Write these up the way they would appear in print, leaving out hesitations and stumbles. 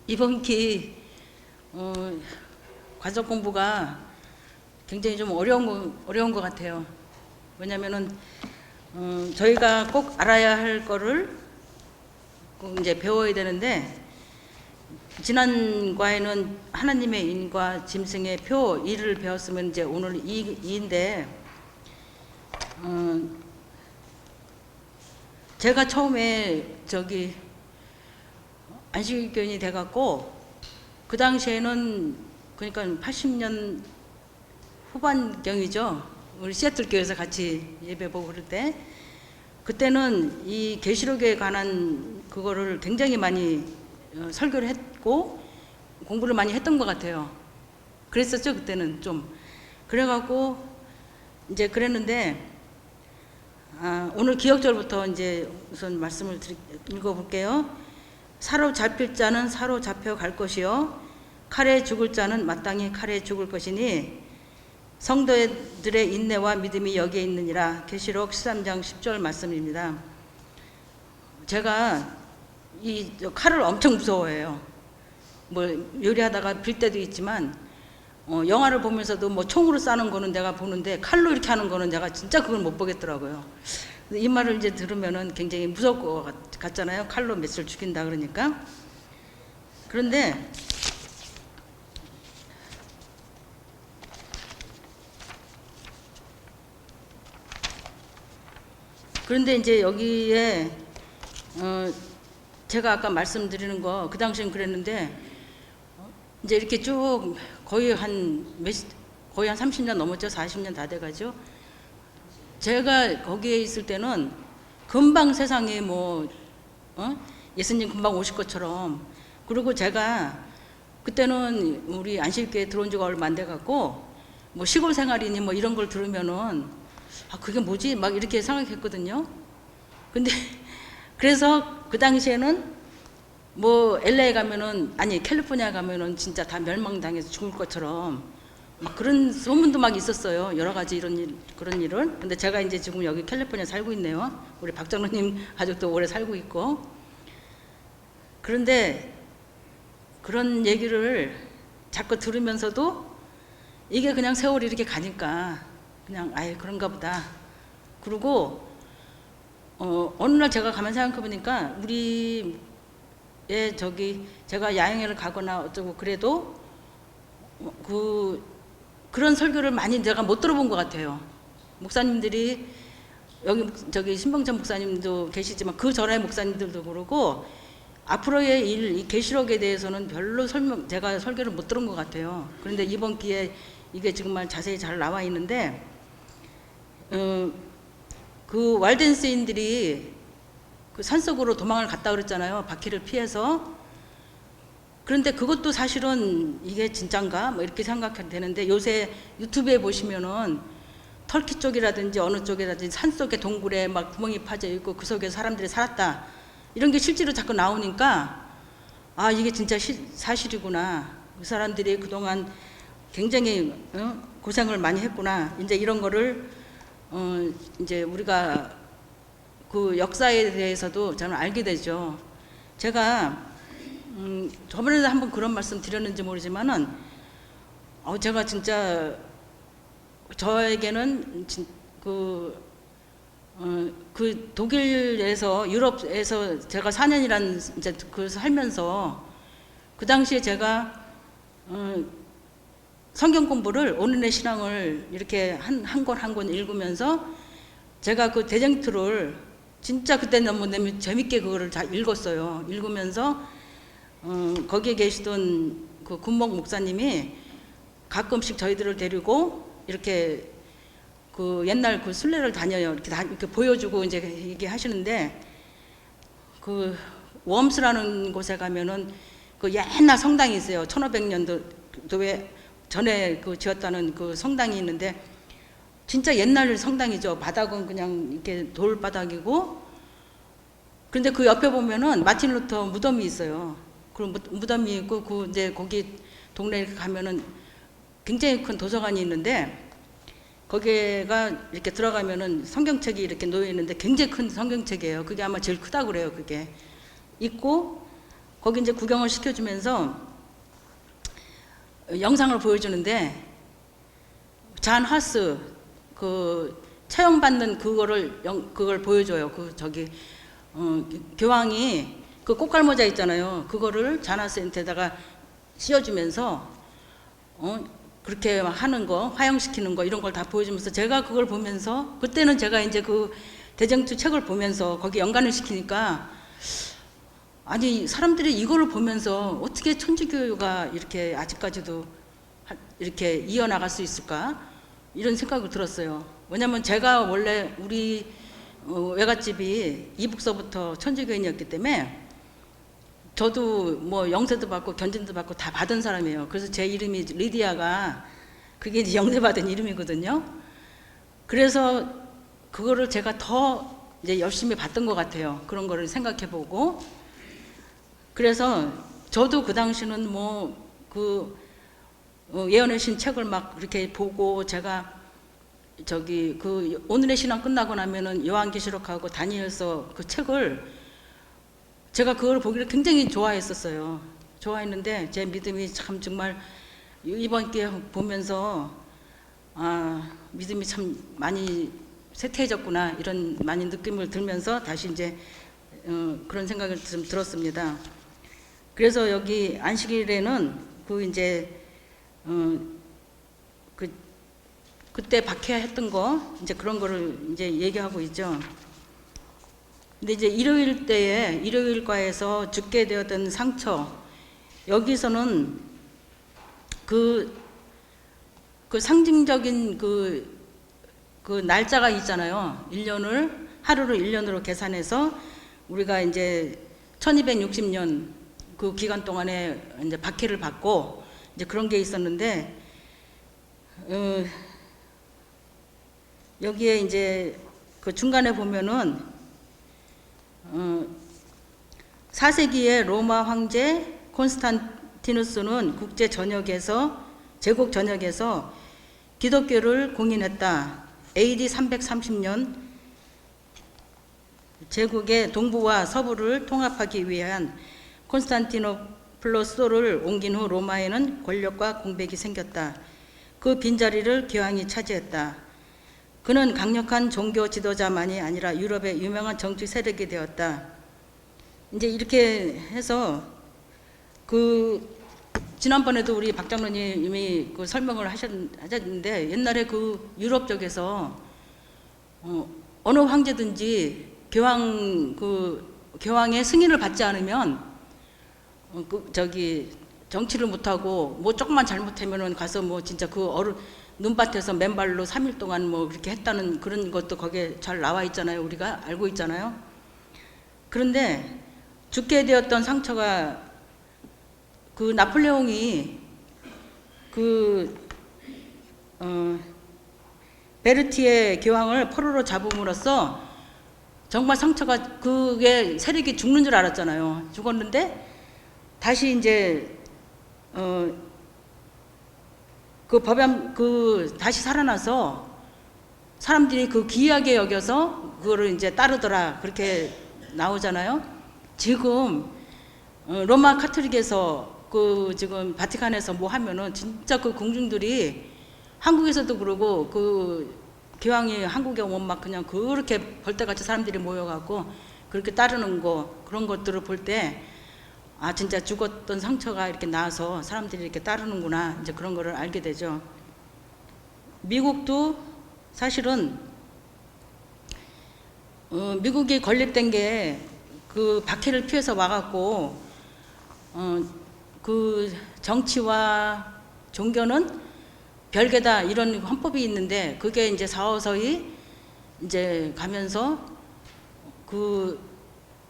이번 기 과석 공부가 굉장히 좀 어려운 것 같아요. 왜냐면은 저희가 꼭 알아야 할 거를 꼭 이제 배워야 되는데, 지난 과에는 하나님의 인과 짐승의 표 1을 배웠으면 이제 오늘 2인데, 제가 처음에 안식일교인이 돼갖고 그 당시에는 그러니까 80년 후반경이죠. 우리 시애틀 교회에서 같이 예배 보고 그럴 때, 그때는 이 계시록에 관한 그거를 굉장히 많이 설교를 했고 공부를 많이 했던 것 같아요. 그랬었죠 그때는 좀. 그래갖고 이제 그랬는데, 오늘 기억절부터 이제 우선 말씀을 읽어볼게요. 사로잡힐 자는 사로잡혀 갈 것이요 칼에 죽을 자는 마땅히 칼에 죽을 것이니 성도들의 인내와 믿음이 여기에 있느니라. 계시록 13장 10절 말씀입니다. 제가 이 칼을 엄청 무서워해요. 뭐 요리하다가 빌 때도 있지만, 영화를 보면서도 뭐 총으로 싸는 거는 내가 보는데 칼로 이렇게 하는 거는 내가 진짜 그걸 못 보겠더라고요. 이 말을 이제 들으면은 굉장히 무서울 것 같잖아요. 칼로 몇을 죽인다 그러니까. 그런데 이제 여기에 제가 아까 말씀드리는 거 그 당시엔 그랬는데, 이제 이렇게 쭉 거의 한 30년 넘었죠. 40년 다 돼가죠. 제가 거기에 있을 때는 금방 세상에 예수님 금방 오실 것처럼, 그리고 제가 그때는 우리 안식교에 들어온 지가 얼마 안 돼갖고 뭐 시골 생활이니 뭐 이런 걸 들으면은 그게 뭐지? 막 이렇게 생각했거든요. 근데 그래서 그 당시에는 뭐 LA 가면은, 아니 캘리포니아 가면은 진짜 다 멸망당해서 죽을 것처럼 막 그런 소문도 막 있었어요. 여러 가지 그런 일을. 근데 제가 이제 지금 여기 캘리포니아 살고 있네요. 우리 박장로님 가족도 오래 살고 있고. 그런데 그런 얘기를 자꾸 들으면서도 이게 그냥 세월이 이렇게 가니까 그냥 그런가 보다. 그리고 어느 날 제가 가만 생각해 보니까 제가 야영회를 가거나 어쩌고 그래도 그런 설교를 많이 내가 못 들어본 것 같아요. 목사님들이 여기 신봉천 목사님도 계시지만 그 전에 목사님들도 그러고, 앞으로의 이 계시록에 대해서는 별로 제가 설교를 못 들은 것 같아요. 그런데 이번 기회에 이게 정말 자세히 잘 나와 있는데, 그 walden스인들이 그 산속으로 도망을 갔다 그랬잖아요. 바퀴를 피해서. 그런데 그것도 사실은 이게 진짠가? 뭐 이렇게 생각해도 되는데, 요새 유튜브에 보시면은 터키 쪽이라든지 어느 쪽이라든지 산속에 동굴에 막 구멍이 파져 있고 그 속에 사람들이 살았다, 이런 게 실제로 자꾸 나오니까 이게 진짜 사실이구나. 그 사람들이 그동안 굉장히 고생을 많이 했구나. 이제 이런 거를 이제 우리가 그 역사에 대해서도 저는 알게 되죠. 제가 저번에도 한번 그런 말씀 드렸는지 모르지만은 제가 진짜 저에게는 그 독일에서 유럽에서 제가 4년이란 이제 살면서 그 당시에 제가 성경 공부를 오늘의 신앙을 이렇게 한 권 읽으면서 제가 그 대쟁투를 진짜 그때 너무 재밌게 그거를 잘 읽었어요. 읽으면서 거기에 계시던 그 군목 목사님이 가끔씩 저희들을 데리고 이렇게 그 옛날 그 순례를 다녀요. 이렇게 보여주고 이제 얘기 하시는데, 그 웜스라는 곳에 가면은 그 옛날 성당이 있어요. 1500년도에 전에 그 지었다는 그 성당이 있는데, 진짜 옛날 성당이죠. 바닥은 그냥 이렇게 돌바닥이고, 그런데 그 옆에 보면은 마틴 루터 무덤이 있어요. 그럼 무덤이 있고, 이제 거기 동네에 가면은 굉장히 큰 도서관이 있는데, 거기가 이렇게 들어가면은 성경책이 이렇게 놓여 있는데 굉장히 큰 성경책이에요. 그게 아마 제일 크다고 그래요. 그게 있고, 거기 이제 구경을 시켜주면서 영상을 보여주는데 잔하스 그 처형받는 그걸 보여줘요. 그 저기 교황이 그 꽃갈모자 있잖아요. 그거를 잔하스한테다가 씌워주면서 그렇게 하는 거, 화형시키는 거 이런 걸 다 보여주면서 제가 그걸 보면서 그때는 제가 이제 그 대쟁투 책을 보면서 거기 연관을 시키니까 아니 사람들이 이거를 보면서 어떻게 천주교가 이렇게 아직까지도 이렇게 이어나갈 수 있을까 이런 생각이 들었어요. 왜냐하면 제가 원래 우리 외갓집이 이북서부터 천주교인이었기 때문에 저도 뭐 영세도 받고 견진도 받고 다 받은 사람이에요. 그래서 제 이름이 리디아가 그게 이제 영세받은 이름이거든요. 그래서 그거를 제가 더 이제 열심히 봤던 것 같아요. 그런 거를 생각해 보고. 그래서 저도 그 당시는 뭐 그 예언의 신 책을 막 이렇게 보고 제가 저기 그 오늘의 신앙 끝나고 나면은 요한계시록하고 다니엘서 그 책을 제가 그걸 보기를 굉장히 좋아했었어요. 좋아했는데 제 믿음이 참 정말 이번 기회 보면서 아 믿음이 참 많이 쇠퇴해졌구나 이런 많이 느낌을 들면서 다시 이제 그런 생각을 좀 들었습니다. 그래서 여기 안식일에는 그 이제 그때 박해했던 거 이제 그런 거를 이제 얘기하고 있죠. 근데 이제 일요일과에서 죽게 되었던 상처 여기서는 그 상징적인 그 날짜가 있잖아요. 1년을 하루를 1년으로 계산해서 우리가 이제 1260년 그 기간 동안에 이제 박해를 받고 이제 그런 게 있었는데 여기에 이제 그 중간에 보면은 4세기의 로마 황제 콘스탄티누스는 제국 전역에서 기독교를 공인했다. AD 330년 제국의 동부와 서부를 통합하기 위한 콘스탄티노플로스를 옮긴 후 로마에는 권력과 공백이 생겼다. 그 빈자리를 교황이 차지했다. 그는 강력한 종교 지도자만이 아니라 유럽의 유명한 정치 세력이 되었다. 이제 이렇게 해서 지난번에도 우리 박 장로님이 그 설명을 하셨는데 옛날에 그 유럽 쪽에서 어느 황제든지 교황의 승인을 받지 않으면 정치를 못하고 뭐 조금만 잘못하면은 가서 뭐 진짜 눈밭에서 맨발로 3일 동안 뭐 그렇게 했다는 그런 것도 거기에 잘 나와 있잖아요. 우리가 알고 있잖아요. 그런데 죽게 되었던 상처가 그 나폴레옹이 베르티의 교황을 포로로 잡음으로써 정말 상처가 그게 세력이 죽는 줄 알았잖아요. 죽었는데 다시 이제 다시 살아나서 사람들이 그 귀하게 여겨서 그거를 이제 따르더라 그렇게 나오잖아요. 지금 로마 카톨릭에서 지금 바티칸에서 뭐 하면은 진짜 그 궁중들이 한국에서도 그러고 교황이 한국에 오면 막 그냥 그렇게 벌떼같이 사람들이 모여갖고 그렇게 따르는 거 그런 것들을 볼 때 아 진짜 죽었던 상처가 이렇게 나와서 사람들이 이렇게 따르는구나 이제 그런 거를 알게 되죠. 미국도 사실은 미국이 건립된 게 그 박해를 피해서 와갖고 그 정치와 종교는 별개다 이런 헌법이 있는데 그게 이제 서서히 이제 가면서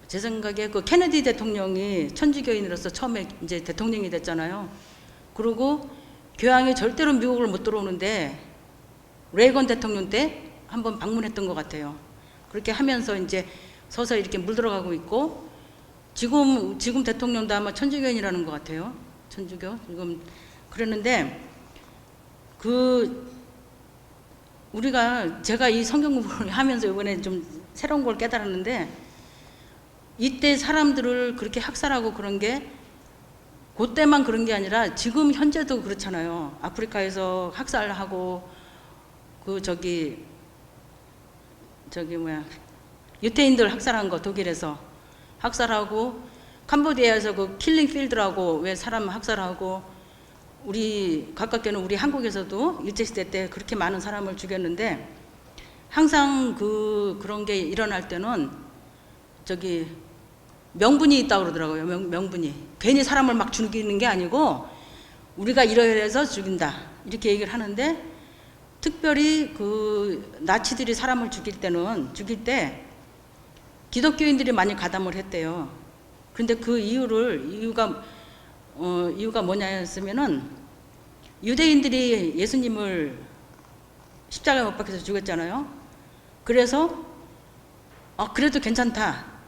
제 생각에 케네디 대통령이 천주교인으로서 처음에 이제 대통령이 됐잖아요. 그리고 교황이 절대로 미국을 못 들어오는데 레이건 대통령 때 한번 방문했던 것 같아요. 그렇게 하면서 이제 서서히 이렇게 물들어가고 있고 지금 대통령도 아마 천주교인이라는 것 같아요. 천주교 지금 그랬는데 제가 이 성경 공부를 하면서 이번에 좀 새로운 걸 깨달았는데 이때 사람들을 그렇게 학살하고 그런 게 그때만 그런 게 아니라 지금 현재도 그렇잖아요. 아프리카에서 학살하고 그 저기 뭐야 유태인들 학살한 거 독일에서 학살하고 캄보디아에서 그 킬링 필드라고 왜 사람 학살하고 우리 가깝게는 우리 한국에서도 일제시대 때 그렇게 많은 사람을 죽였는데 항상 그런 게 일어날 때는 저기 명분이 있다고 그러더라고요. 명분이. 괜히 사람을 막 죽이는 게 아니고 우리가 이러해서 죽인다. 이렇게 얘기를 하는데 특별히 그 나치들이 사람을 죽일 때 기독교인들이 많이 가담을 했대요. 그런데 그 이유가 뭐냐였으면은 유대인들이 예수님을 십자가에 못 박혀서 죽였잖아요. 그래서 그래도 괜찮다.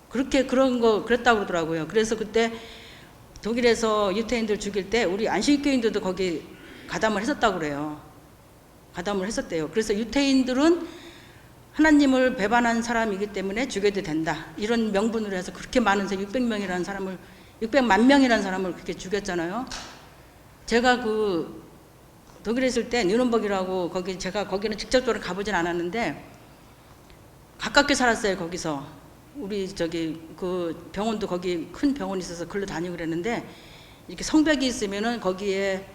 그랬다고 그러더라고요. 그래서 그때 독일에서 유태인들 죽일 때 우리 안식교인들도 거기 가담을 했었다고 그래요. 가담을 했었대요. 그래서 유태인들은 하나님을 배반한 사람이기 때문에 죽여도 된다. 이런 명분으로 해서 그렇게 많은 600만 명이라는 사람을 그렇게 죽였잖아요. 제가 그 독일에 있을 때 뉴른버그라고 제가 거기는 직접적으로 가보진 않았는데 가깝게 살았어요. 거기서 우리 그 병원도 거기 큰 병원이 있어서 글로 다니고 그랬는데 이렇게 성벽이 있으면은 거기에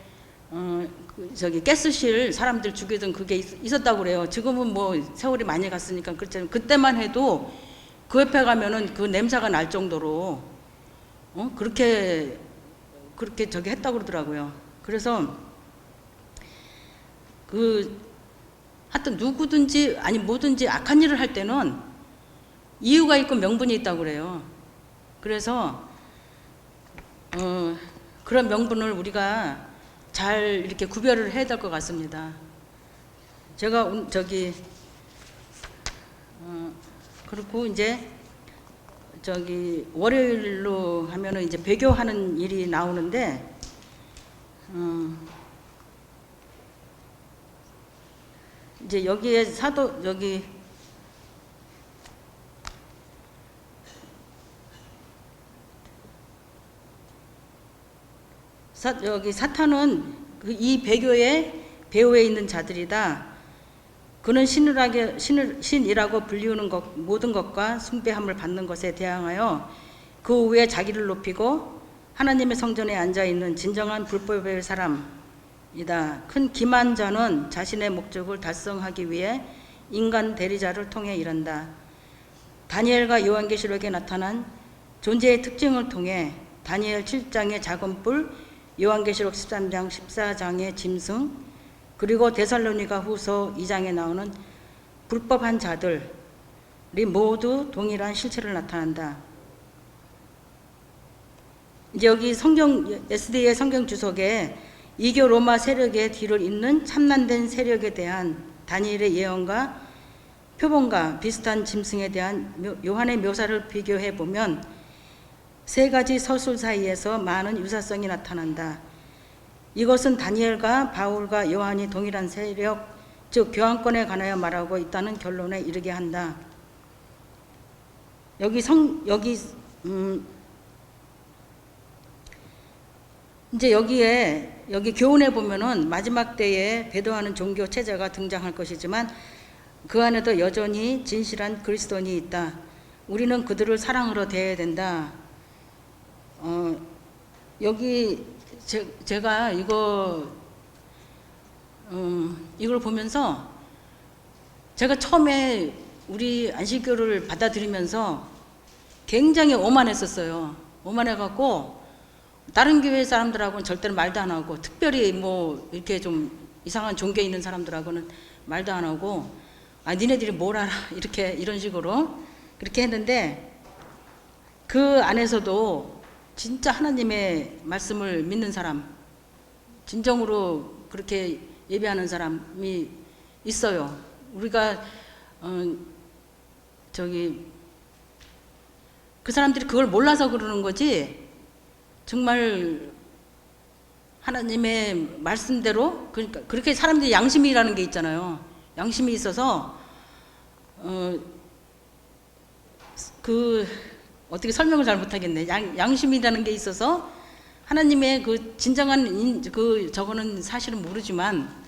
가스실 사람들 죽이던 그게 있었다고 그래요. 지금은 뭐 세월이 많이 갔으니까 그렇잖아요. 그때만 해도 그 옆에 가면은 그 냄새가 날 정도로 그렇게 했다고 그러더라고요. 그래서 하여튼 누구든지 아니 뭐든지 악한 일을 할 때는 이유가 있고 명분이 있다고 그래요. 그래서 그런 명분을 우리가 잘 이렇게 구별을 해야 될 것 같습니다. 제가 그렇고 이제 월요일로 하면은 이제 배교하는 일이 나오는데 이제 여기에 사탄은 이 배후에 있는 자들이다. 그는 신이라고 불리우는 모든 것과 숭배함을 받는 것에 대항하여 그 위에 자기를 높이고 하나님의 성전에 앉아 있는 진정한 불법의 사람이다. 큰 기만 자는 자신의 목적을 달성하기 위해 인간 대리자를 통해 일한다. 다니엘과 요한계시록에 나타난 존재의 특징을 통해 다니엘 7장의 작은 뿔, 요한계시록 13장, 14장의 짐승, 그리고 데살로니가 후서 2장에 나오는 불법한 자들이 모두 동일한 실체를 나타난다. 이제 여기 SD의 성경 주석에 이교 로마 세력의 뒤를 잇는 참난된 세력에 대한 다니엘의 예언과 표본과 비슷한 짐승에 대한 요한의 묘사를 비교해 보면 세 가지 서술 사이에서 많은 유사성이 나타난다. 이것은 다니엘과 바울과 요한이 동일한 세력, 즉 교황권에 관하여 말하고 있다는 결론에 이르게 한다. 이제 여기 교훈에 보면은 마지막 때에 배도하는 종교 체제가 등장할 것이지만 그 안에도 여전히 진실한 그리스도인이 있다. 우리는 그들을 사랑으로 대해야 된다. 여기 제가 이걸 보면서 제가 처음에 우리 안식교를 받아들이면서 굉장히 오만했었어요. 오만해갖고 다른 교회 사람들하고는 절대로 말도 안 하고, 특별히 뭐 이렇게 좀 이상한 종교에 있는 사람들하고는 말도 안 하고, 니네들이 뭘 알아, 이런 식으로 그렇게 했는데, 그 안에서도 진짜 하나님의 말씀을 믿는 사람, 진정으로 그렇게 예배하는 사람이 있어요. 우리가 그 사람들이 그걸 몰라서 그러는 거지, 정말 하나님의 말씀대로, 그러니까 그렇게 사람들이 양심이라는 게 있잖아요. 양심이 있어서 어떻게 설명을 잘 못하겠네. 양심이라는 게 있어서 하나님의 그 진정한 그 저거는 사실은 모르지만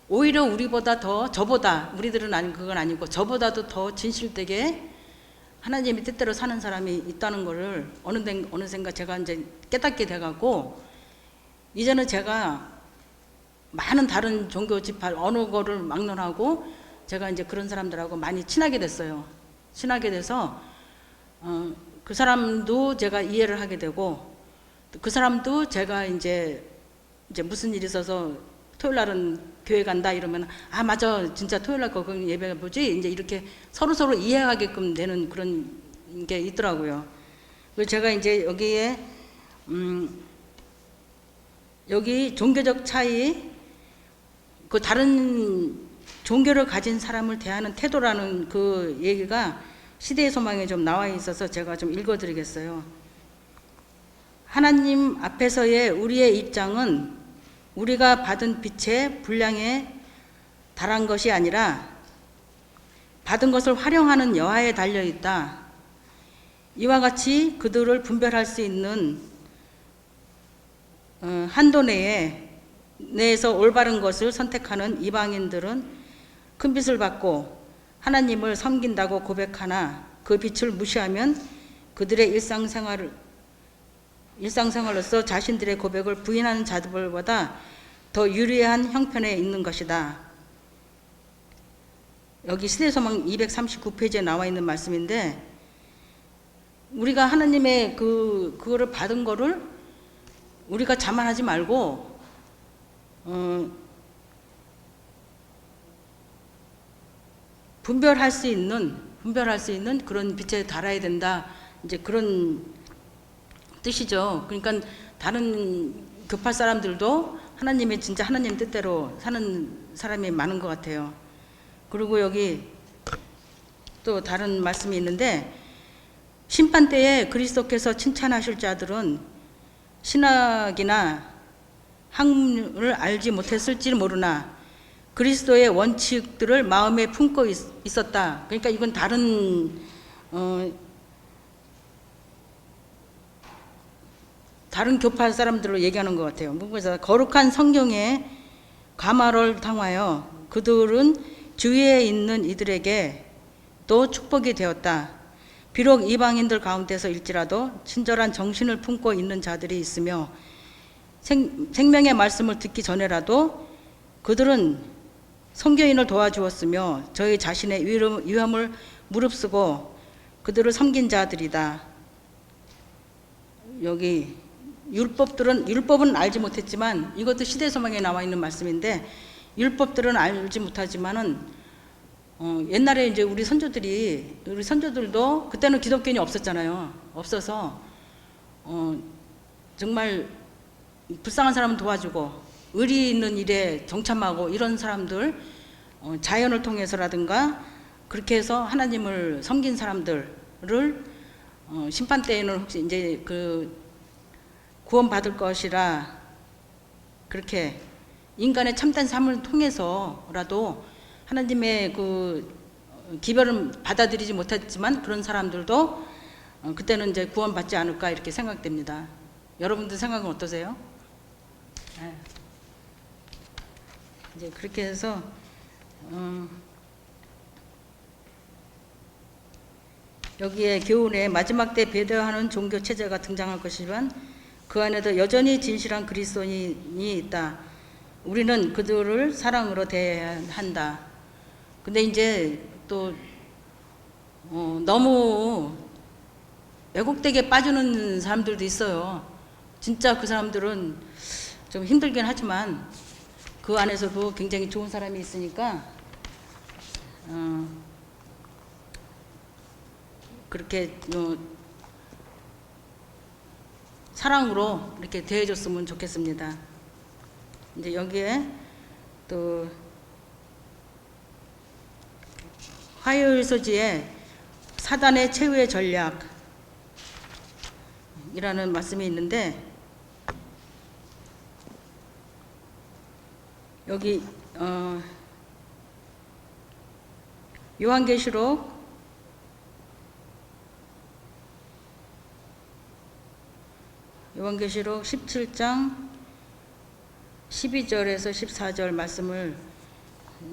오히려 우리보다 더 저보다 우리들은 아니 그건 아니고 저보다도 더 진실되게 하나님의 뜻대로 사는 사람이 있다는 거를 어느샌가 제가 이제 깨닫게 돼갖고 이제는 제가 많은 다른 종교 집합 어느 거를 막론하고 제가 이제 그런 사람들하고 많이 친하게 됐어요. 친하게 돼서 그 사람도 제가 이해를 하게 되고 그 사람도 제가 이제 무슨 일이 있어서 토요일 날은 교회 간다 이러면 아 맞아 진짜 토요일 날 거기 예배 보지 이제 이렇게 서로 이해하게끔 되는 그런 게 있더라고요. 그래서 제가 이제 여기에 여기 종교적 차이 그 다른 종교를 가진 사람을 대하는 태도라는 그 얘기가 시대의 소망에 좀 나와 있어서 제가 좀 읽어드리겠어요. 하나님 앞에서의 우리의 입장은 우리가 받은 빛의 분량에 달한 것이 아니라 받은 것을 활용하는 여하에 달려 있다. 이와 같이 그들을 분별할 수 있는 한도 내에서 올바른 것을 선택하는 이방인들은 큰 빛을 받고 하나님을 섬긴다고 고백하나 그 빛을 무시하면 그들의 일상생활로서 자신들의 고백을 부인하는 자들보다 더 유리한 형편에 있는 것이다. 여기 시대소망 239페이지에 나와 있는 말씀인데 우리가 하나님의 그거를 받은 거를 우리가 자만하지 말고 분별할 수 있는 그런 빛에 달아야 된다. 이제 그런 뜻이죠. 그러니까 다른 교파 사람들도 하나님의 진짜 하나님 뜻대로 사는 사람이 많은 것 같아요. 그리고 여기 또 다른 말씀이 있는데 심판 때에 그리스도께서 칭찬하실 자들은 신학이나 학문을 알지 못했을지 모르나 그리스도의 원칙들을 마음에 품고 있었다. 그러니까 이건 다른 교파 사람들로 얘기하는 것 같아요. 그래서 거룩한 성경의 감화를 통하여 그들은 주위에 있는 이들에게 또 축복이 되었다. 비록 이방인들 가운데서일지라도 친절한 정신을 품고 있는 자들이 있으며 생명의 말씀을 듣기 전에라도 그들은 선교인을 도와주었으며 저희 자신의 위험을 무릅쓰고 그들을 섬긴 자들이다. 여기 율법은 알지 못했지만 이것도 시대소망에 나와 있는 말씀인데 율법들은 알지 못하지만은 옛날에 이제 우리 선조들도 그때는 기독교인이 없었잖아요. 없어서 정말 불쌍한 사람은 도와주고 의리 있는 일에 동참하고 이런 사람들 자연을 통해서라든가 그렇게 해서 하나님을 섬긴 사람들을 심판 때에는 혹시 이제 그 구원받을 것이라 그렇게 인간의 참된 삶을 통해서라도 하나님의 그 기별은 받아들이지 못했지만 그런 사람들도 그때는 이제 구원받지 않을까 이렇게 생각됩니다. 여러분들 생각은 어떠세요? 이제 그렇게 해서 여기에 교훈에 마지막 때 배대하는 종교 체제가 등장할 것이지만 그 안에도 여전히 진실한 그리스도인이 있다. 우리는 그들을 사랑으로 대해야 한다. 근데 이제 또 너무 왜곡되게 빠지는 사람들도 있어요. 진짜 그 사람들은 좀 힘들긴 하지만 그 안에서도 굉장히 좋은 사람이 있으니까 그렇게 사랑으로 이렇게 대해줬으면 좋겠습니다. 이제 여기에 또 화요일 소지에 사단의 최후의 전략이라는 말씀이 있는데 여기 요한계시록 요한계시록 17장 12절에서 14절 말씀을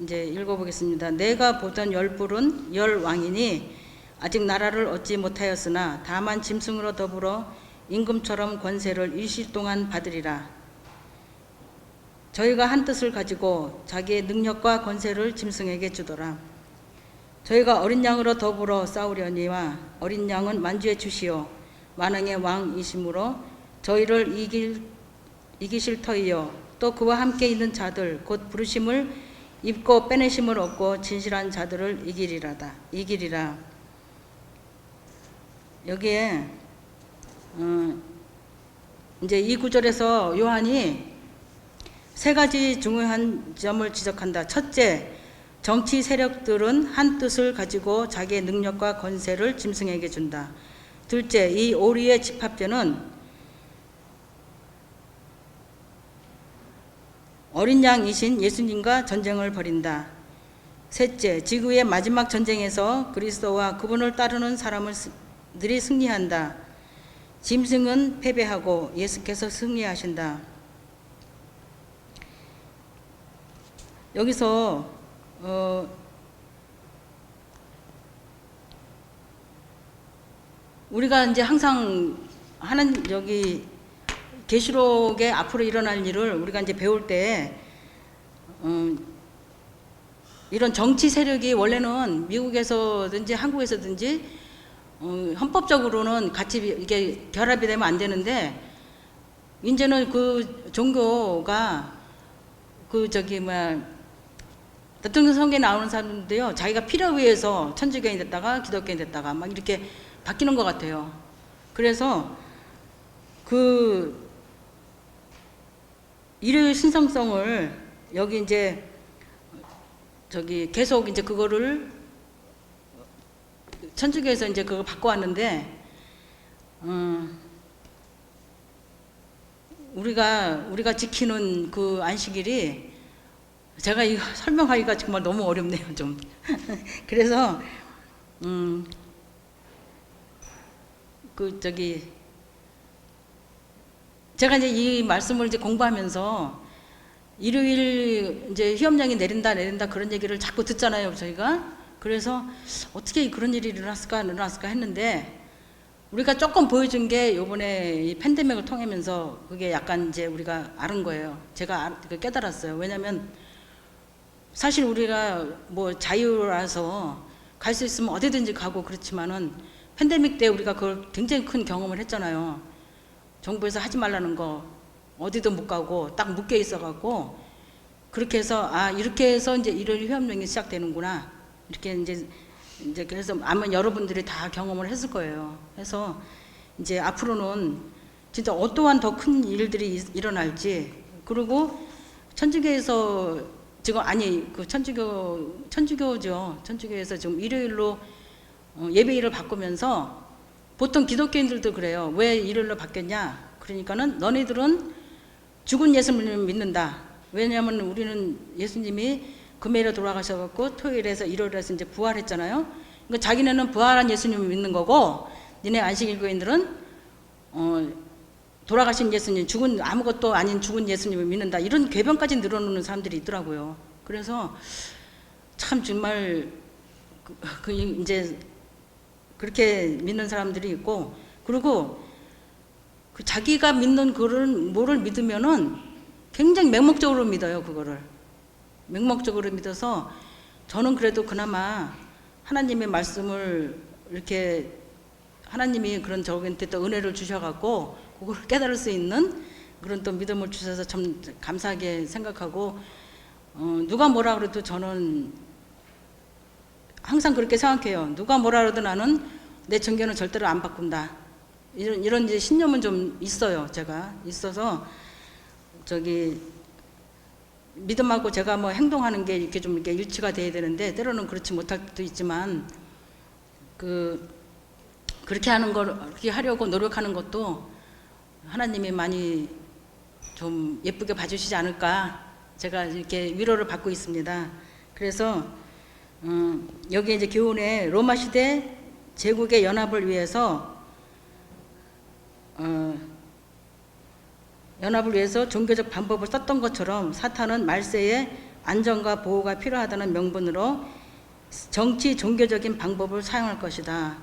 이제 읽어보겠습니다. 내가 보던 열불은 열 왕이니 아직 나라를 얻지 못하였으나 다만 짐승으로 더불어 임금처럼 권세를 일시 동안 받으리라. 저희가 한 뜻을 가지고 자기의 능력과 권세를 짐승에게 주더라. 저희가 어린 양으로 더불어 싸우려니와 어린 양은 만주의 주시오 만왕의 왕이심으로 저희를 이기실 터이요 또 그와 함께 있는 자들 곧 부르심을 입고 빼내심을 얻고 진실한 자들을 이기리라. 여기에 이제 이 구절에서 요한이 세 가지 중요한 점을 지적한다. 첫째, 정치 세력들은 한 뜻을 가지고 자기의 능력과 권세를 짐승에게 준다. 둘째, 이 오리의 집합제는 어린 양이신 예수님과 전쟁을 벌인다. 셋째, 지구의 마지막 전쟁에서 그리스도와 그분을 따르는 사람들이 승리한다. 짐승은 패배하고 예수께서 승리하신다. 여기서 우리가 이제 항상 하는 여기 계시록에 앞으로 일어날 일을 우리가 이제 배울 때 이런 정치 세력이 원래는 미국에서든지 한국에서든지 헌법적으로는 같이 이게 결합이 되면 안 되는데 이제는 그 종교가 대통령 선거에 나오는 사람들도요 자기가 필요에 의해서 천주교인이 됐다가 기독교인이 됐다가 막 이렇게 바뀌는 것 같아요. 그래서 그 일요일 신성성을 여기 이제 계속 이제 그거를 천주교에서 이제 그걸 바꿔왔는데 우리가 지키는 그 안식일이 제가 이거 설명하기가 정말 너무 어렵네요 좀. 그래서 제가 이제 이 말씀을 이제 공부하면서 일요일 이제 휴업령이 내린다 그런 얘기를 자꾸 듣잖아요 저희가. 그래서 어떻게 그런 일이 일어났을까 했는데 우리가 조금 보여준 게 요번에 이 팬데믹을 통하면서 그게 약간 이제 우리가 알은 거예요. 제가 깨달았어요. 왜냐면 사실 우리가 뭐 자유라서 갈 수 있으면 어디든지 가고 그렇지만은 팬데믹 때 우리가 그걸 굉장히 큰 경험을 했잖아요. 정부에서 하지 말라는 거 어디도 못 가고 딱 묶여 있어갖고 그렇게 해서 이렇게 해서 이제 일요일 휴업령이 시작되는구나 이렇게 이제 그래서 아마 여러분들이 다 경험을 했을 거예요. 해서 이제 앞으로는 진짜 어떠한 더 큰 일들이 일어날지 그리고 천주교에서 지금 천주교죠. 천주교에서 지금 일요일로 예배일을 바꾸면서 보통 기독교인들도 그래요. 왜 일요일로 바뀌었냐? 그러니까는 너희들은 죽은 예수님을 믿는다. 왜냐하면 우리는 예수님이 금요일에 돌아가셔갖고 토요일에서 일요일에서 이제 부활했잖아요. 그러니까 자기네는 부활한 예수님을 믿는 거고, 니네 안식일교인들은 돌아가신 예수님, 아무것도 아닌 죽은 예수님을 믿는다. 이런 궤변까지 늘어놓는 사람들이 있더라고요. 그래서 참 정말 이제 그렇게 믿는 사람들이 있고, 그리고 자기가 믿는 뭐를 믿으면은 굉장히 맹목적으로 믿어요. 그거를 맹목적으로 믿어서 저는 그래도 그나마 하나님의 말씀을 이렇게 하나님이 그런 저한테 또 은혜를 주셔갖고 그걸 깨달을 수 있는 그런 또 믿음을 주셔서 참 감사하게 생각하고, 누가 뭐라 그래도 저는 항상 그렇게 생각해요. 누가 뭐라 그래도 나는 내 정견은 절대로 안 바꾼다. 이런 이제 신념은 좀 있어요. 제가 있어서 믿음하고 제가 뭐 행동하는 게 이렇게 좀 이렇게 일치가 돼야 되는데 때로는 그렇지 못할 때도 있지만 그렇게 하려고 노력하는 것도 하나님이 많이 좀 예쁘게 봐주시지 않을까 제가 이렇게 위로를 받고 있습니다. 그래서 여기 이제 교훈에 로마 시대 제국의 연합을 위해서 연합을 위해서 종교적 방법을 썼던 것처럼 사탄은 말세에 안전과 보호가 필요하다는 명분으로 정치 종교적인 방법을 사용할 것이다.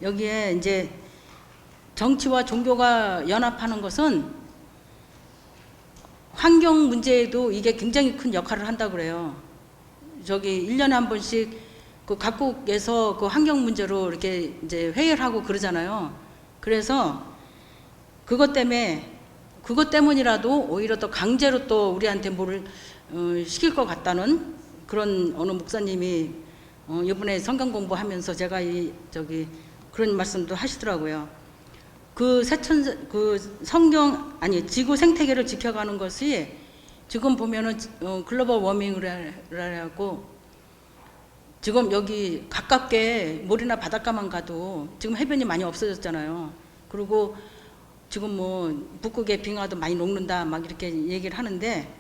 여기에 이제 정치와 종교가 연합하는 것은 환경 문제에도 이게 굉장히 큰 역할을 한다고 그래요. 저기 1년에 한 번씩 그 각국에서 그 환경 문제로 이렇게 이제 회의를 하고 그러잖아요. 그래서 그것 때문이라도 오히려 더 강제로 또 우리한테 뭐를 시킬 것 같다는 그런 어느 목사님이 이번에 성경 공부하면서 제가 그런 말씀도 하시더라고요. 그 지구 생태계를 지켜가는 것이 지금 보면은 글로벌 워밍을 하고 지금 여기 가깝게 물이나 바닷가만 가도 지금 해변이 많이 없어졌잖아요. 그리고 지금 뭐 북극의 빙하도 많이 녹는다 막 이렇게 얘기를 하는데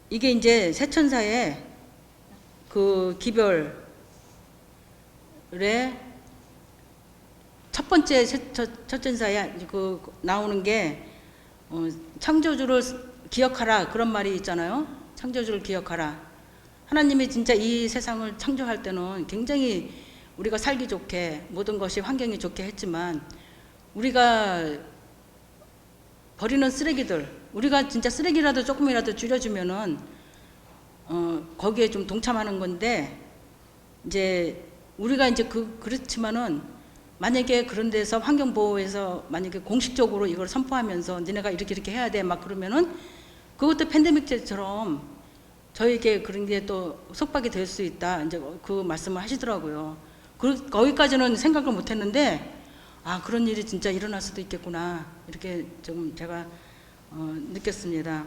이게 이제 새천사의 그 기별의 첫 번째 첫천사에 그 나오는 게 창조주를 기억하라 그런 말이 있잖아요. 창조주를 기억하라. 하나님이 진짜 이 세상을 창조할 때는 굉장히 우리가 살기 좋게 모든 것이 환경이 좋게 했지만 우리가 버리는 쓰레기들, 우리가 진짜 쓰레기라도 조금이라도 줄여주면은 거기에 좀 동참하는 건데 이제 우리가 이제 그렇지만은 만약에 그런 데서 환경보호에서 만약에 공식적으로 이걸 선포하면서 니네가 이렇게 해야 돼 막 그러면은 그것도 팬데믹 때처럼 저에게 그런 게 또 속박이 될 수 있다 이제 그 말씀을 하시더라고요. 거기까지는 생각을 못 했는데 그런 일이 진짜 일어날 수도 있겠구나 이렇게 좀 제가 느꼈습니다.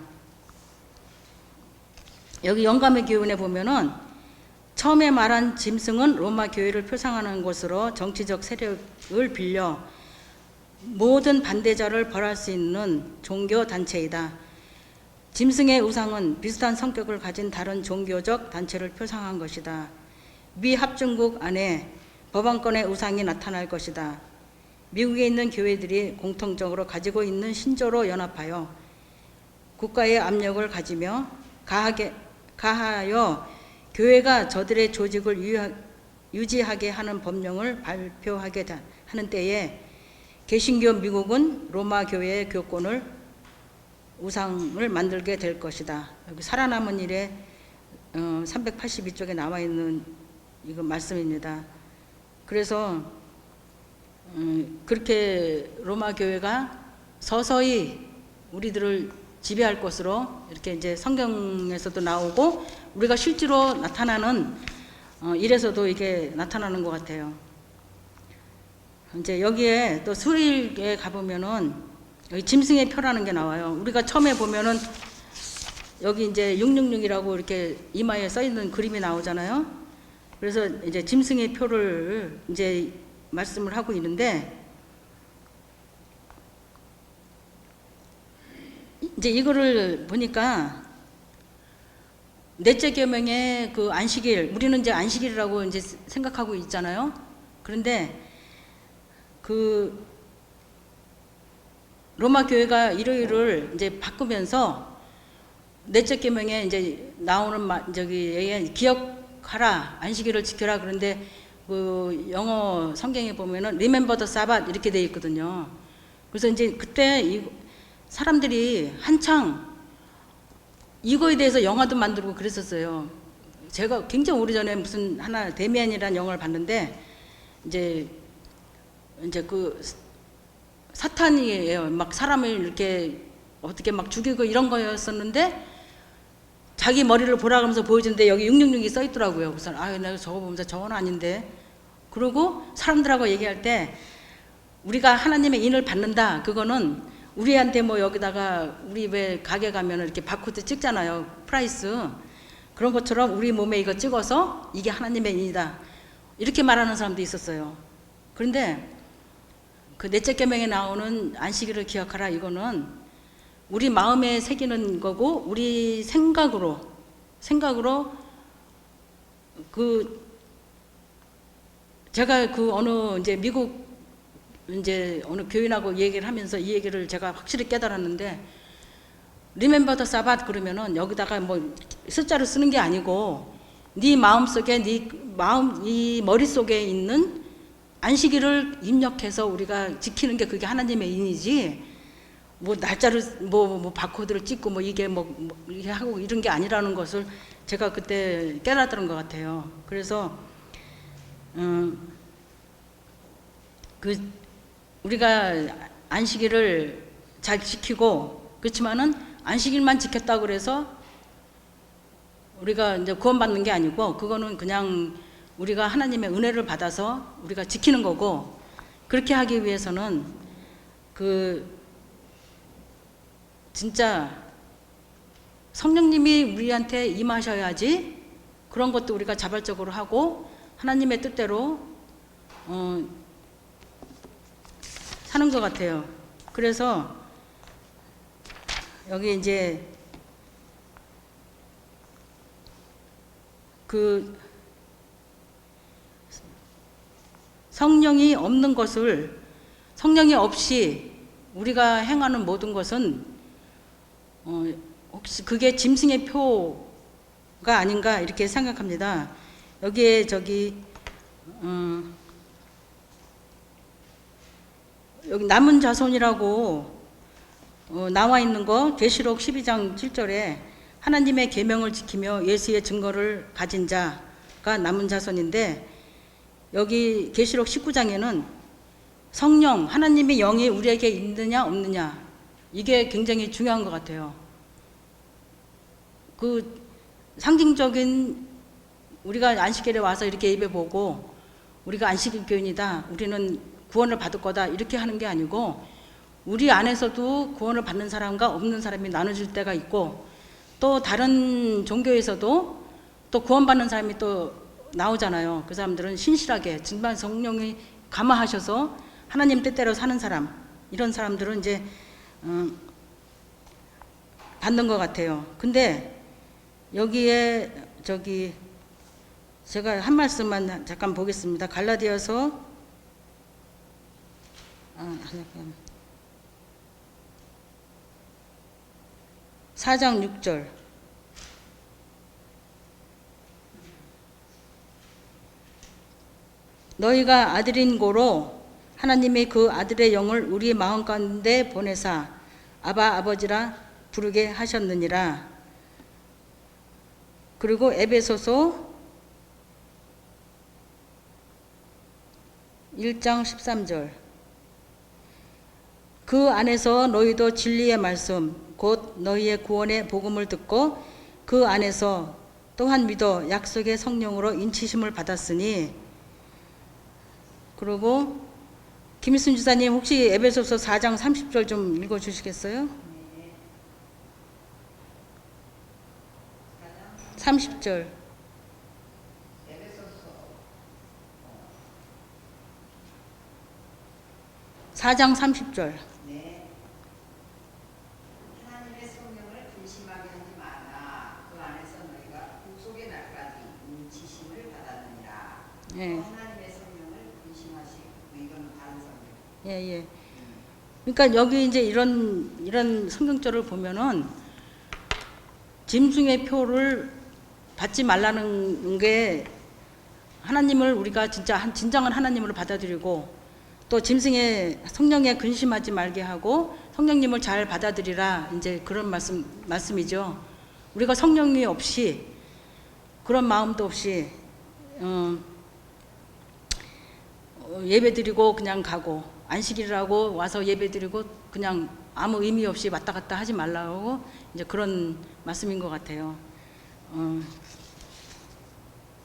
여기 영감의 기운에 보면은 처음에 말한 짐승은 로마 교회를 표상하는 것으로 정치적 세력을 빌려 모든 반대자를 벌할 수 있는 종교 단체이다. 짐승의 우상은 비슷한 성격을 가진 다른 종교적 단체를 표상한 것이다. 미 합중국 안에 법안권의 우상이 나타날 것이다. 미국에 있는 교회들이 공통적으로 가지고 있는 신조로 연합하여 국가의 압력을 가지며 가하여 교회가 저들의 조직을 유지하게 하는 법령을 발표하게 하는 때에 개신교 미국은 로마 교회의 교권을 우상을 만들게 될 것이다. 여기 살아남은 일에 382쪽에 나와 있는 이거 말씀입니다. 그래서 그렇게 로마 교회가 서서히 우리들을 지배할 것으로 이렇게 이제 성경에서도 나오고 우리가 실제로 나타나는 일에서도 이게 나타나는 것 같아요. 이제 여기에 또 수일에 가보면은 여기 짐승의 표라는 게 나와요. 우리가 처음에 보면은 여기 이제 666이라고 이렇게 이마에 써 있는 그림이 나오잖아요. 그래서 이제 짐승의 표를 이제 말씀을 하고 있는데 이제 이거를 보니까 넷째 계명의 그 안식일, 우리는 이제 안식일이라고 이제 생각하고 있잖아요. 그런데 그 로마 교회가 일요일을 이제 바꾸면서 넷째 계명에 이제 나오는 저기 기억하라, 안식일을 지켜라. 그런데 그 영어 성경에 보면은 Remember the Sabbath 이렇게 돼 있거든요. 그래서 이제 그때 사람들이 한창 이거에 대해서 영화도 만들고 그랬었어요. 제가 굉장히 오래전에 무슨 하나 데미안이라는 영화를 봤는데 이제 그 사탄이에요. 막 사람을 이렇게 어떻게 막 죽이고 이런 거였었는데 자기 머리를 보라 하면서 보여주는데 여기 666이 써 있더라고요. 그래서 내가 저거 보면서 저건 아닌데. 그리고 사람들하고 얘기할 때 우리가 하나님의 인을 받는다. 그거는 우리한테 뭐 여기다가 우리 왜 가게 가면 이렇게 바코드 찍잖아요. 프라이스. 그런 것처럼 우리 몸에 이거 찍어서 이게 하나님의 인이다. 이렇게 말하는 사람도 있었어요. 그런데 그 넷째 계명에 나오는 안식일을 기억하라 이거는 우리 마음에 새기는 거고 우리 생각으로 그 제가 그 어느 이제 미국 이제 어느 교인하고 얘기를 하면서 이 얘기를 제가 확실히 깨달았는데, Remember the Sabbath 그러면은 여기다가 뭐 숫자를 쓰는 게 아니고 네 마음속에 이 머릿속에 있는 안식일을 입력해서 우리가 지키는 게 그게 하나님의 인이지, 뭐 날짜를 뭐 바코드를 찍고 뭐 이게 뭐 이렇게 하고 이런 게 아니라는 것을 제가 그때 깨달았던 것 같아요. 그래서 그 우리가 안식일을 잘 지키고, 그렇지만은 안식일만 지켰다고 그래서 우리가 이제 구원받는 게 아니고, 그거는 그냥 우리가 하나님의 은혜를 받아서 우리가 지키는 거고, 그렇게 하기 위해서는 진짜 성령님이 우리한테 임하셔야지 그런 것도 우리가 자발적으로 하고 하나님의 뜻대로 사는 것 같아요. 그래서 여기 이제 성령이 없는 것을, 성령이 없이 우리가 행하는 모든 것은 혹시 그게 짐승의 표가 아닌가 이렇게 생각합니다. 여기에 여기 남은 자손이라고 나와 있는 거, 계시록 12장 7절에 하나님의 계명을 지키며 예수의 증거를 가진 자가 남은 자손인데, 여기 계시록 19장에는 성령, 하나님의 영이 우리에게 있느냐 없느냐, 이게 굉장히 중요한 것 같아요. 그 상징적인, 우리가 안식일에 와서 이렇게 예배 보고 우리가 안식일 교인이다, 우리는 구원을 받을 거다, 이렇게 하는 게 아니고, 우리 안에서도 구원을 받는 사람과 없는 사람이 나눠질 때가 있고, 또 다른 종교에서도 또 구원받는 사람이 또 나오잖아요. 그 사람들은 신실하게 정말 성령이 감화하셔서 하나님 뜻대로 사는 사람, 이런 사람들은 이제 받는 것 같아요. 근데 여기에 제가 한 말씀만 잠깐 보겠습니다. 갈라디아서 4장 6절. 너희가 아들인 고로 하나님이 그 아들의 영을 우리 마음 가운데 보내사 아바 아버지라 부르게 하셨느니라. 그리고 에베소서 1장 13절. 그 안에서 너희도 진리의 말씀 곧 너희의 구원의 복음을 듣고 그 안에서 또한 믿어 약속의 성령으로 인치심을 받았으니. 그리고 김일순 주사님 혹시 에베소서 4장 30절 좀 읽어주시겠어요? 30절. 4장 30절. 네. 하나님의 성령을 근심하게 하지 마라. 그 안에서 너희가 구속의 날까지 인치심을 받았느니라. 예. 하나님의 성령을 근심하시고, 이건 다른 성경. 예. 그러니까 여기 이제 이런 성경절을 보면은 짐승의 표를 받지 말라는 게, 하나님을 우리가 진정한 하나님으로 받아들이고, 또 짐승의 성령에 근심하지 말게 하고 성령님을 잘 받아들이라, 이제 그런 말씀이죠. 우리가 성령이 없이, 그런 마음도 없이 예배드리고 그냥 가고, 안식일이라고 와서 예배드리고 그냥 아무 의미 없이 왔다 갔다 하지 말라고, 이제 그런 말씀인 것 같아요.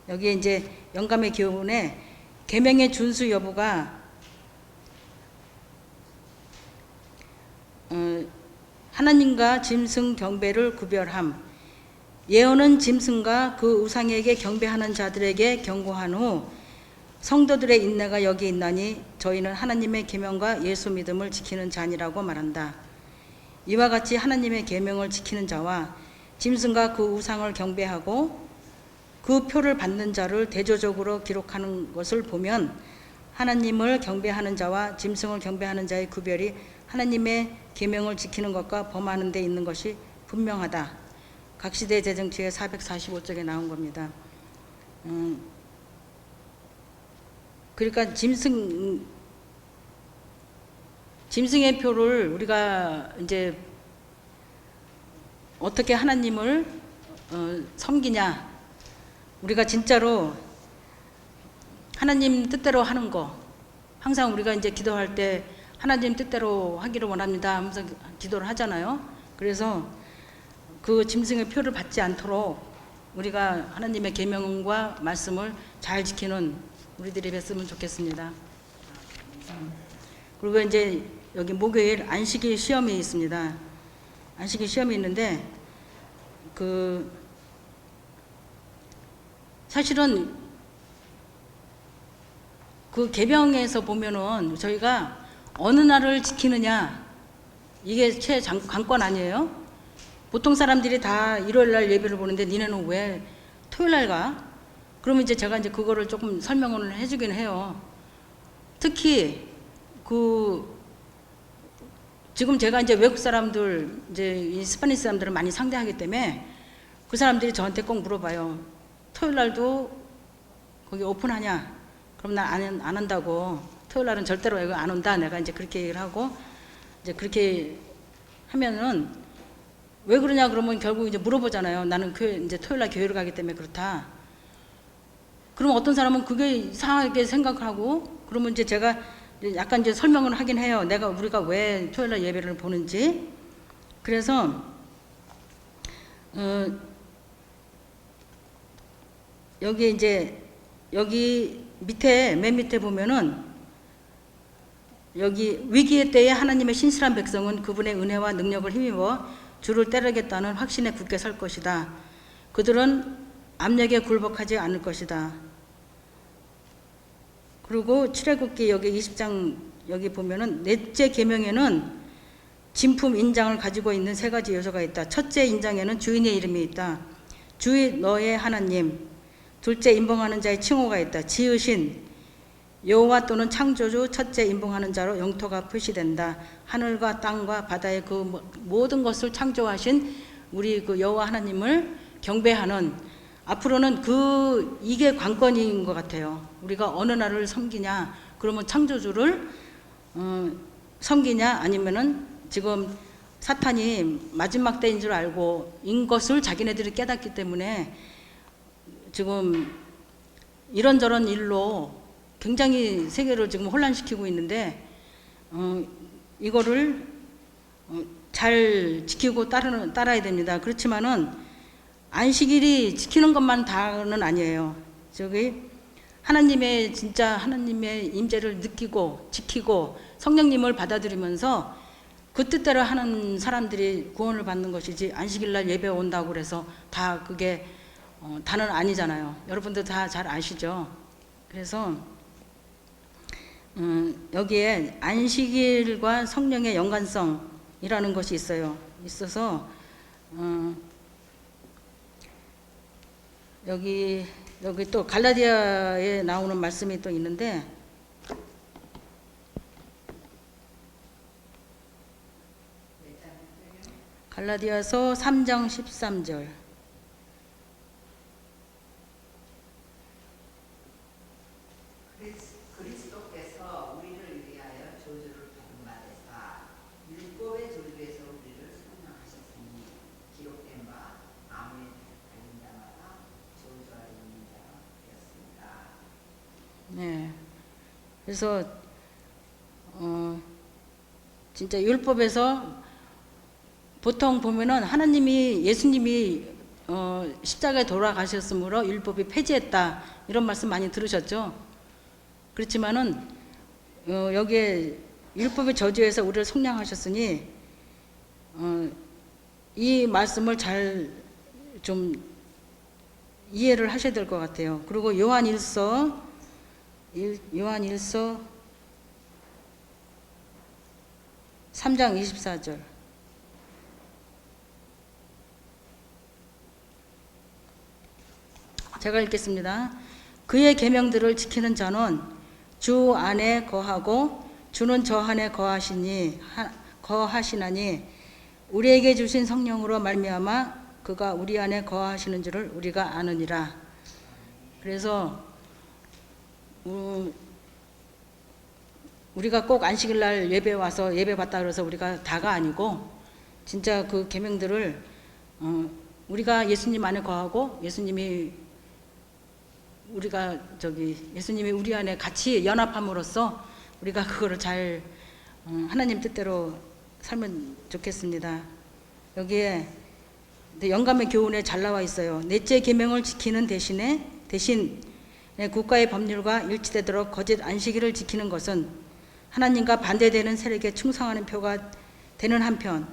여기에 이제 영감의 교훈에 계명의 준수 여부가 하나님과 짐승 경배를 구별함. 예언은 짐승과 그 우상에게 경배하는 자들에게 경고한 후 성도들의 인내가 여기 있나니 저희는 하나님의 계명과 예수 믿음을 지키는 자니라고 말한다. 이와 같이 하나님의 계명을 지키는 자와 짐승과 그 우상을 경배하고 그 표를 받는 자를 대조적으로 기록하는 것을 보면 하나님을 경배하는 자와 짐승을 경배하는 자의 구별이 하나님의 계명을 지키는 것과 범하는 데 있는 것이 분명하다. 각시대 재정치의 445쪽에 나온 겁니다. 그러니까 짐승의 표를 우리가 이제 어떻게 하나님을 섬기냐, 우리가 진짜로 하나님 뜻대로 하는 거, 항상 우리가 이제 기도할 때 하나님 뜻대로 하기를 원합니다 하면서 기도를 하잖아요. 그래서 그 짐승의 표를 받지 않도록 우리가 하나님의 계명과 말씀을 잘 지키는 우리들이 됐으면 좋겠습니다. 그리고 이제 여기 목요일 안식일 시험이 있습니다. 안식일 시험이 있는데 사실은 그 계명에서 보면은 저희가 어느 날을 지키느냐, 이게 관건 아니에요? 보통 사람들이 다 일요일 날 예배를 보는데 니네는 왜 토요일 날 가? 그러면 이제 제가 이제 그거를 조금 설명을 해주긴 해요. 특히 지금 제가 이제 외국 사람들, 이제 이 스파니시 사람들을 많이 상대하기 때문에 그 사람들이 저한테 꼭 물어봐요. 토요일 날도 거기 오픈하냐? 그럼 난 안 한다고. 토요일 날은 절대로 이거 안 온다. 내가 이제 그렇게 얘기를 하고, 이제 그렇게 하면은 왜 그러냐 그러면 결국 이제 물어보잖아요. 나는 이제 토요일 날 교회를 가기 때문에 그렇다. 그럼 어떤 사람은 그게 이상하게 생각하고, 그러면 이제 제가 약간 이제 설명을 하긴 해요. 우리가 왜 토요일 날 예배를 보는지. 그래서 여기 맨 밑에 보면은 여기 위기의 때에 하나님의 신실한 백성은 그분의 은혜와 능력을 힘입어 주를 따르겠다는 확신에 굳게 설 것이다. 그들은 압력에 굴복하지 않을 것이다. 그리고 출애굽기 여기 20장 여기 보면은 넷째 계명에는 진품 인장을 가지고 있는 세 가지 요소가 있다. 첫째 인장에는 주인의 이름이 있다. 주의 너의 하나님. 둘째 인봉하는 자의 칭호가 있다. 지으신 여호와 또는 창조주 첫째 인봉하는 자로 영토가 표시된다. 하늘과 땅과 바다의 그 모든 것을 창조하신 우리 그 여호와 하나님을 경배하는, 앞으로는 이게 관건인 것 같아요. 우리가 어느 날을 섬기냐, 그러면 창조주를 섬기냐, 아니면은 지금 사탄이 마지막 때인 줄 알고 인 것을 자기네들이 깨닫기 때문에 지금 이런저런 일로 굉장히 세계를 지금 혼란시키고 있는데, 이거를 잘 지키고 따라야 됩니다. 그렇지만은 안식일이 지키는 것만 다는 아니에요. 진짜 하나님의 임재를 느끼고 지키고 성령님을 받아들이면서 그 뜻대로 하는 사람들이 구원을 받는 것이지, 안식일날 예배 온다고 그래서 다 그게 다는 아니잖아요. 여러분들 다 잘 아시죠? 그래서 여기에 안식일과 성령의 연관성이라는 것이 있어서 여기 또 갈라디아에 나오는 말씀이 또 있는데, 갈라디아서 3장 13절. 그리스도께서 우리를 위하여 저주를 받으사 율법의 저주에서 우리를 속량하셨으니 기록된 바 아무리 달린 자마다 저주 아래 있는 자가 되었습니다. 네. 그래서 진짜 율법에서 보통 보면은 예수님이 십자가에 돌아가셨으므로 율법이 폐지했다, 이런 말씀 많이 들으셨죠? 그렇지만은 여기에 율법의 저주에서 우리를 속량하셨으니 이 말씀을 잘 좀 이해를 하셔야 될 것 같아요. 그리고 요한일서 3장 24절. 제가 읽겠습니다. 그의 계명들을 지키는 자는 주 안에 거하고 주는 저 안에 거하시나니 우리에게 주신 성령으로 말미암아 그가 우리 안에 거하시는 줄을 우리가 아느니라. 그래서 우리가 꼭 안식일 날 예배 와서 예배 받다 그래서 우리가 다가 아니고 진짜 그 계명들을 우리가 예수님 안에 거하고 예수님이 우리 안에 같이 연합함으로써 우리가 그거를 잘 하나님 뜻대로 살면 좋겠습니다. 여기에 영감의 교훈에 잘 나와 있어요. 넷째 계명을 지키는 대신 국가의 법률과 일치되도록 거짓 안식일을 지키는 것은 하나님과 반대되는 세력에 충성하는 표가 되는 한편,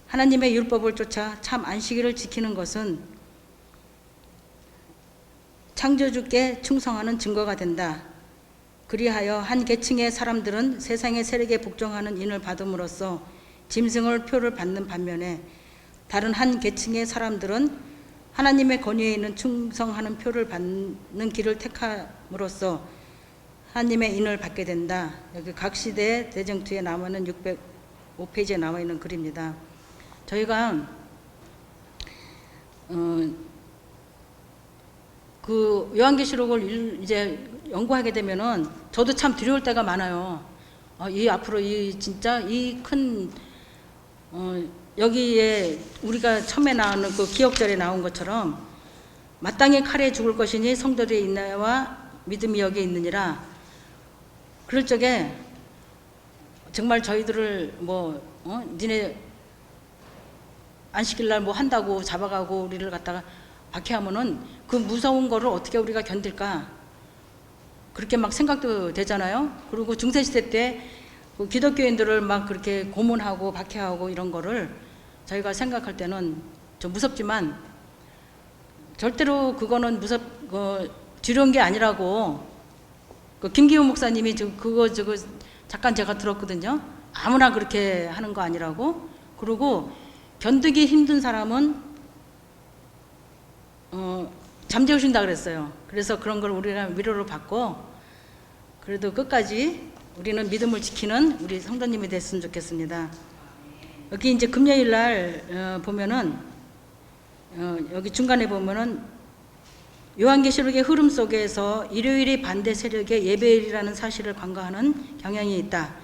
하나님의 율법을 쫓아 참 안식일을 지키는 것은 창조주께 충성하는 증거가 된다. 그리하여 한 계층의 사람들은 세상의 세력에 복종하는 인을 받음으로써 짐승을 표를 받는 반면에 다른 한 계층의 사람들은 하나님의 권위에 있는 충성하는 표를 받는 길을 택함으로써 하나님의 인을 받게 된다. 여기 각 시대의 대쟁투에 나오는 605페이지에 나와 있는 글입니다. 저희가 그 요한계시록을 이제 연구하게 되면은 저도 참 두려울 때가 많아요. 앞으로 진짜 이 큰 여기에 우리가 처음에 나오는 그 기억절에 나온 것처럼 마땅히 칼에 죽을 것이니 성도들의 인내와 믿음이 여기에 있느니라. 그럴 적에 정말 저희들을 니네 안식일 날 뭐 한다고 잡아가고 우리를 갖다가 박해하면은 그 무서운 거를 어떻게 우리가 견딜까? 그렇게 막 생각도 되잖아요. 그리고 중세시대 때 그 기독교인들을 막 그렇게 고문하고 박해하고 이런 거를 저희가 생각할 때는 좀 무섭지만 절대로 그거는 두려운 게 아니라고 그 김기훈 목사님이 저거 잠깐 제가 들었거든요. 아무나 그렇게 하는 거 아니라고. 그리고 견디기 힘든 사람은 잠재우신다 그랬어요. 그래서 그런 걸 우리가 위로를 받고 그래도 끝까지 우리는 믿음을 지키는 우리 성도님이 됐으면 좋겠습니다. 여기 이제 금요일 날 보면은 여기 중간에 보면은 요한계시록의 흐름 속에서 일요일이 반대 세력의 예배일이라는 사실을 간과하는 경향이 있다.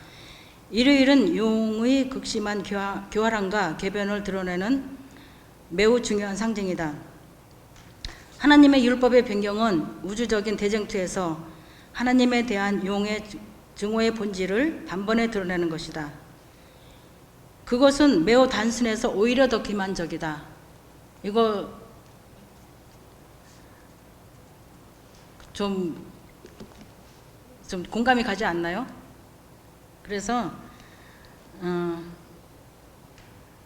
일요일은 용의 극심한 교활함과 궤변을 드러내는 매우 중요한 상징이다. 하나님의 율법의 변경은 우주적인 대쟁투에서 하나님에 대한 용의 증오의 본질을 단번에 드러내는 것이다. 그것은 매우 단순해서 오히려 더 기만적이다. 이거 좀 공감이 가지 않나요? 그래서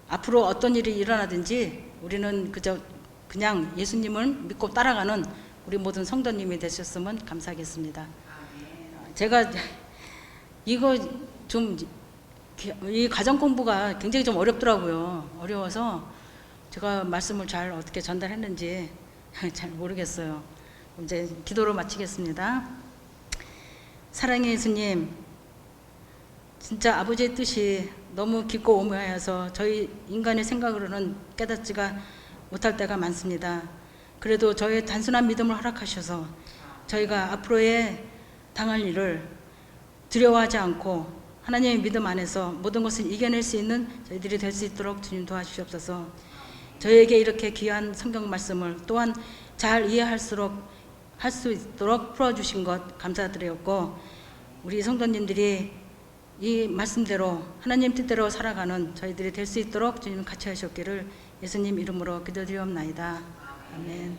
앞으로 어떤 일이 일어나든지 우리는 그냥 예수님을 믿고 따라가는 우리 모든 성도님이 되셨으면 감사하겠습니다. 제가 이거 이 가정 공부가 굉장히 좀 어렵더라고요. 어려워서 제가 말씀을 잘 어떻게 전달했는지 잘 모르겠어요. 이제 기도로 마치겠습니다. 사랑의 예수님, 진짜 아버지의 뜻이 너무 깊고 오묘하여서 저희 인간의 생각으로는 깨닫지가 못할 때가 많습니다. 그래도 저의 단순한 믿음을 허락하셔서 저희가 앞으로의 당할 일을 두려워하지 않고 하나님의 믿음 안에서 모든 것을 이겨낼 수 있는 저희들이 될 수 있도록 주님 도와주시옵소서. 저희에게 이렇게 귀한 성경 말씀을 또한 잘 이해할 수 있도록 풀어주신 것 감사드렸고, 우리 성도님들이 이 말씀대로 하나님 뜻대로 살아가는 저희들이 될 수 있도록 주님 같이 하셨기를 예수님 이름으로 기도드리옵나이다. 아멘.